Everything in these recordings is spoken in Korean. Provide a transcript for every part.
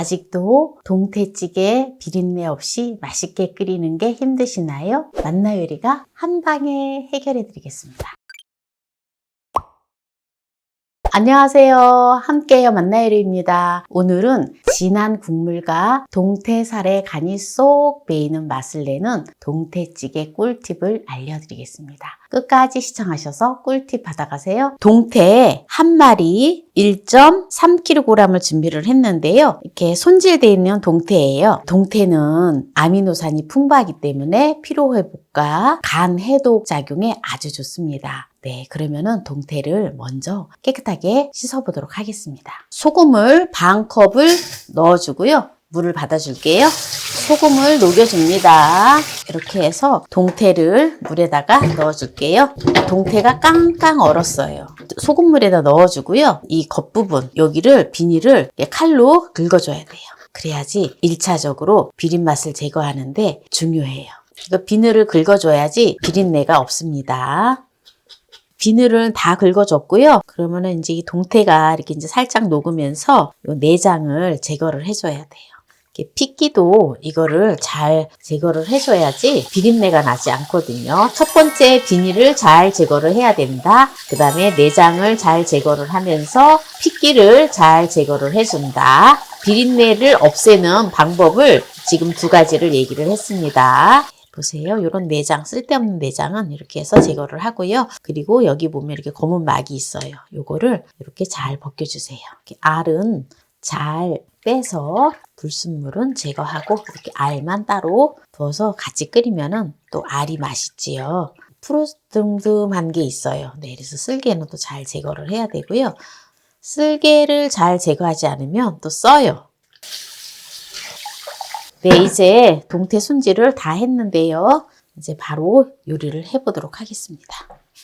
아직도 동태찌개 비린내 없이 맛있게 끓이는 게 힘드시나요? 만나요리가 한 방에 해결해 드리겠습니다. 안녕하세요. 함께요 만나요리입니다. 오늘은 진한 국물과 동태살의 간이 쏙 배이는 맛을 내는 동태찌개 꿀팁을 알려드리겠습니다. 끝까지 시청하셔서 꿀팁 받아가세요. 동태 한 마리 1.3kg을 준비를 했는데요. 이렇게 손질되어 있는 동태예요. 동태는 아미노산이 풍부하기 때문에 피로회복과 간 해독 작용에 아주 좋습니다. 네, 그러면은 동태를 먼저 깨끗하게 씻어보도록 하겠습니다. 소금을 반 컵을 넣어주고요. 물을 받아줄게요. 소금을 녹여줍니다. 이렇게 해서 동태를 물에다가 넣어줄게요. 동태가 깡깡 얼었어요. 소금물에다 넣어주고요. 이 겉부분, 여기를 비닐을 칼로 긁어줘야 돼요. 그래야지 1차적으로 비린맛을 제거하는데 중요해요. 이거 비늘을 긁어줘야지 비린내가 없습니다. 비늘을 다 긁어줬고요. 그러면은 이제 이 동태가 이렇게 이제 살짝 녹으면서 이 내장을 제거를 해줘야 돼요. 이렇게 핏기도 이거를 잘 제거를 해줘야지 비린내가 나지 않거든요. 첫 번째 비닐을 잘 제거를 해야 된다. 그 다음에 내장을 잘 제거를 하면서 핏기를 잘 제거를 해준다. 비린내를 없애는 방법을 지금 두 가지를 얘기를 했습니다. 보세요. 이런 내장, 쓸데없는 내장은 이렇게 해서 제거를 하고요. 그리고 여기 보면 이렇게 검은 막이 있어요. 요거를 이렇게 잘 벗겨주세요. 이렇게 알은 잘 빼서 불순물은 제거하고 이렇게 알만 따로 부어서 같이 끓이면은 또 알이 맛있지요. 푸르듬듬한 게 있어요. 네, 그래서 쓸개는 또 잘 제거를 해야 되고요. 쓸개를 잘 제거하지 않으면 또 써요. 네, 이제 동태 손질을 다 했는데요. 이제 바로 요리를 해보도록 하겠습니다.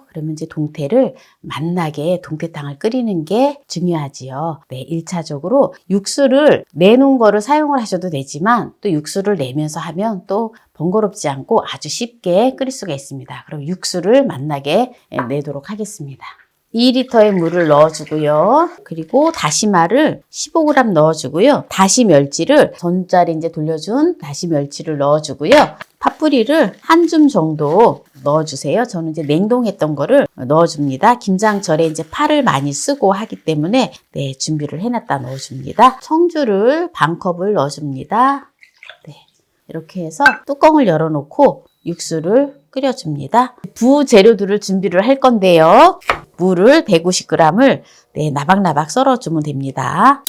그러면 이제 동태를 맛나게 동태탕을 끓이는 게 중요하지요. 네, 1차적으로 육수를 내놓은 거를 사용을 하셔도 되지만 또 육수를 내면서 하면 또 번거롭지 않고 아주 쉽게 끓일 수가 있습니다. 그럼 육수를 맛나게 내도록 하겠습니다. 2리터의 물을 넣어주고요. 그리고 다시마를 15g 넣어주고요. 다시 멸치를 전자레인지에 이제 돌려준 다시 멸치를 넣어주고요. 파뿌리를 한 줌 정도 넣어주세요. 저는 이제 냉동했던 거를 넣어줍니다. 김장철에 이제 파를 많이 쓰고 하기 때문에 네, 준비를 해놨다 넣어줍니다. 청주를 반 컵을 넣어줍니다. 네, 이렇게 해서 뚜껑을 열어놓고 육수를 끓여줍니다. 부재료들을 준비를 할 건데요. 물을 150g을 네, 나박나박 썰어주면 됩니다.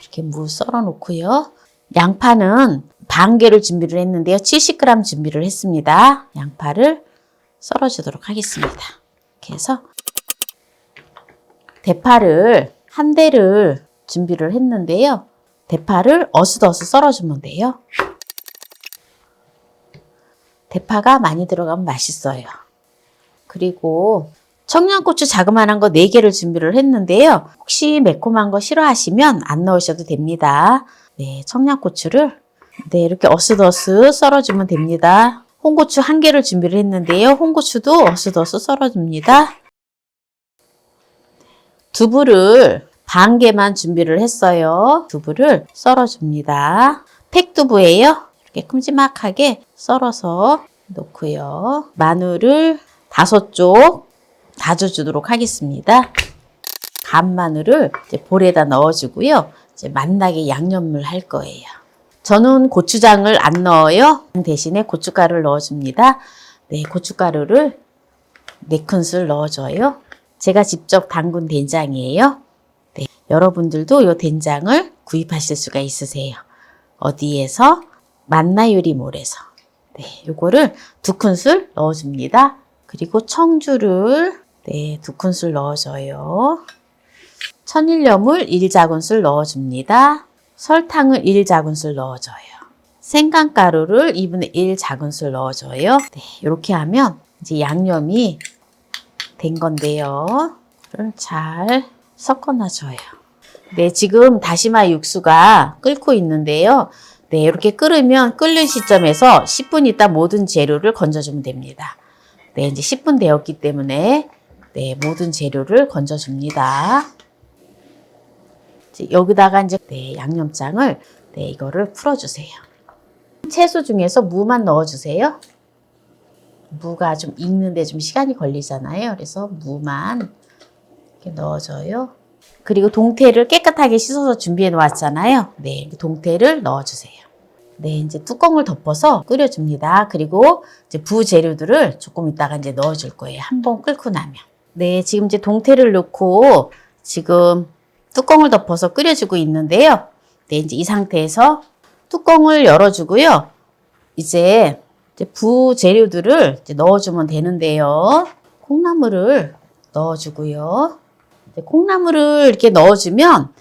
이렇게 무 썰어 놓고요. 양파는 반 개를 준비를 했는데요. 70g 준비를 했습니다. 양파를 썰어주도록 하겠습니다. 이렇게 해서 대파를 한 대를 준비를 했는데요. 대파를 어슷어슷 썰어주면 돼요. 대파가 많이 들어가면 맛있어요. 그리고 청양고추 자그만한 거 4개를 준비를 했는데요. 혹시 매콤한 거 싫어하시면 안 넣으셔도 됩니다. 네, 청양고추를 네, 이렇게 어슷어슷 썰어주면 됩니다. 홍고추 1개를 준비를 했는데요. 홍고추도 어슷어슷 썰어줍니다. 두부를 반 개만 준비를 했어요. 두부를 썰어줍니다. 팩두부예요. 이렇게 큼지막하게 썰어서 넣고요. 마늘을 5쪽 다져주도록 하겠습니다. 간 마늘을 이제 볼에다 넣어주고요. 이제 맛나게 양념을 할 거예요. 저는 고추장을 안 넣어요. 대신에 고춧가루를 넣어줍니다. 네, 고춧가루를 4큰술 넣어줘요. 제가 직접 담근 된장이에요. 네, 여러분들도 이 된장을 구입하실 수가 있으세요. 어디에서? 만나요리몰에서. 네, 요거를 2큰술 넣어줍니다. 그리고 청주를 네, 2큰술 넣어줘요. 천일염을 1작은술 넣어줍니다. 설탕을 1작은술 넣어줘요. 생강가루를 2분의 1 작은술 넣어줘요. 네, 이렇게 하면 이제 양념이 된 건데요. 이걸 잘 섞어놔줘요. 네, 지금 다시마 육수가 끓고 있는데요. 네, 이렇게 끓으면 끓는 시점에서 10분 있다 모든 재료를 건져주면 됩니다. 네, 이제 10분 되었기 때문에 네, 모든 재료를 건져줍니다. 여기다가 이제 양념장을 이거를 풀어주세요. 채소 중에서 무만 넣어주세요. 무가 좀 익는데 좀 시간이 걸리잖아요. 그래서 무만 이렇게 넣어줘요. 그리고 동태를 깨끗하게 씻어서 준비해 놓았잖아요. 동태를 넣어주세요. 이제 뚜껑을 덮어서 끓여줍니다. 그리고 이제 부재료들을 조금 이따가 이제 넣어줄 거예요. 한번 끓고 나면. 지금 이제 동태를 넣고 지금 뚜껑을 덮어서 끓여주고 있는데요. 이제 이 상태에서 뚜껑을 열어주고요. 이제 부재료들을 이제 넣어주면 되는데요. 콩나물을 넣어주고요. 콩나물을 이렇게 넣어주면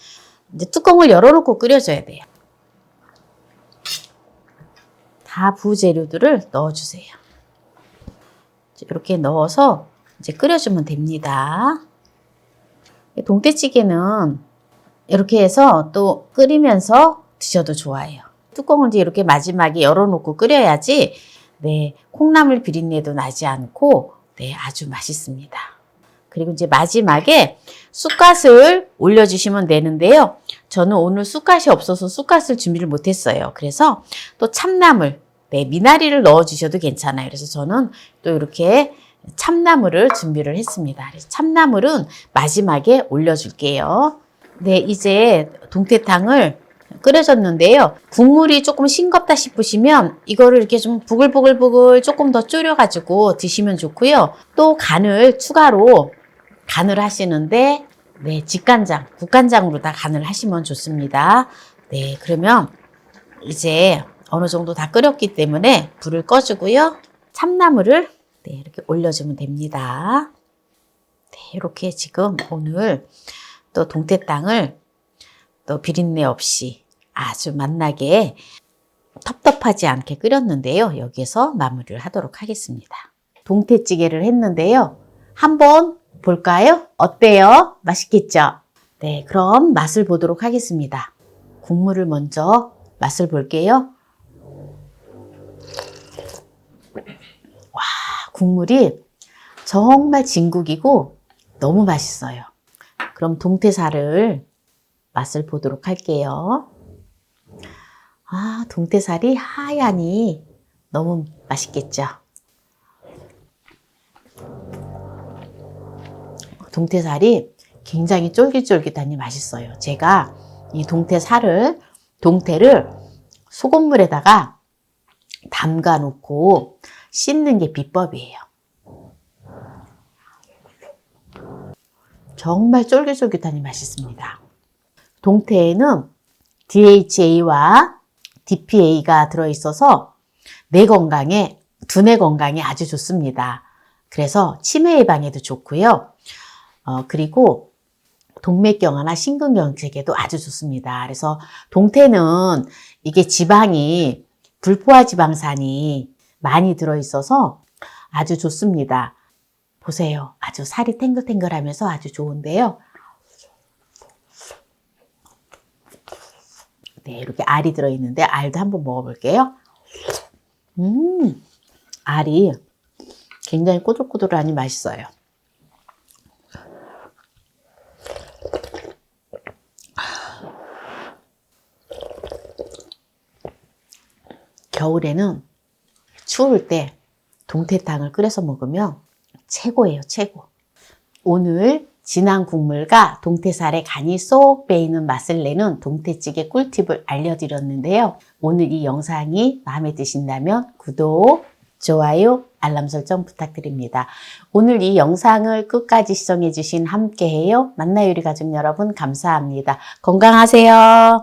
이제 뚜껑을 열어놓고 끓여줘야 돼요. 다 부재료들을 넣어주세요. 이렇게 넣어서 이제 끓여주면 됩니다. 동태찌개는 이렇게 해서 또 끓이면서 드셔도 좋아요. 뚜껑을 이제 이렇게 마지막에 열어놓고 끓여야지 콩나물 비린내도 나지 않고 아주 맛있습니다. 그리고 이제 마지막에 쑥갓을 올려주시면 되는데요. 저는 오늘 쑥갓이 없어서 쑥갓을 준비를 못했어요. 그래서 또 참나물, 미나리를 넣어주셔도 괜찮아요. 그래서 저는 또 이렇게 참나물을 준비를 했습니다. 그래서 참나물은 마지막에 올려줄게요. 이제 동태탕을 끓여졌는데요. 국물이 조금 싱겁다 싶으시면 이거를 이렇게 좀 부글부글 조금 더 졸여가지고 드시면 좋고요. 또 추가로 간을 하시는데 직간장, 국간장으로 다 간을 하시면 좋습니다. 그러면 이제 어느 정도 다 끓였기 때문에 불을 꺼주고요. 참나물을 이렇게 올려주면 됩니다. 이렇게 지금 오늘 또 동태탕을 또 비린내 없이 아주 맛나게 텁텁하지 않게 끓였는데요. 여기에서 마무리를 하도록 하겠습니다. 동태찌개를 했는데요. 한번 볼까요? 어때요? 맛있겠죠? 그럼 맛을 보도록 하겠습니다. 국물을 먼저 맛을 볼게요. 와, 국물이 정말 진국이고 너무 맛있어요. 그럼 동태살을 맛을 보도록 할게요. 동태살이 하얀이 너무 맛있겠죠? 동태살이 굉장히 쫄깃쫄깃하니 맛있어요. 제가 이 동태를 소금물에다가 담가 놓고 씻는 게 비법이에요. 정말 쫄깃쫄깃하니 맛있습니다. 동태에는 DHA와 DPA가 들어있어서 두뇌 건강에 아주 좋습니다. 그래서 치매 예방에도 좋고요. 그리고 동맥경화나 심근경색에도 아주 좋습니다. 그래서 동태는 이게 불포화 지방산이 많이 들어있어서 아주 좋습니다. 보세요. 아주 살이 탱글탱글하면서 아주 좋은데요. 이렇게 알이 들어있는데 알도 한번 먹어볼게요. 알이 굉장히 꼬들꼬들하니 맛있어요. 겨울에는 추울 때 동태탕을 끓여서 먹으면 최고예요, 최고. 오늘 진한 국물과 동태살에 간이 쏙 배이는 맛을 내는 동태찌개 꿀팁을 알려드렸는데요. 오늘 이 영상이 마음에 드신다면 구독, 좋아요, 알람 설정 부탁드립니다. 오늘 이 영상을 끝까지 시청해주신 함께해요 만나요리 가족 여러분 감사합니다. 건강하세요.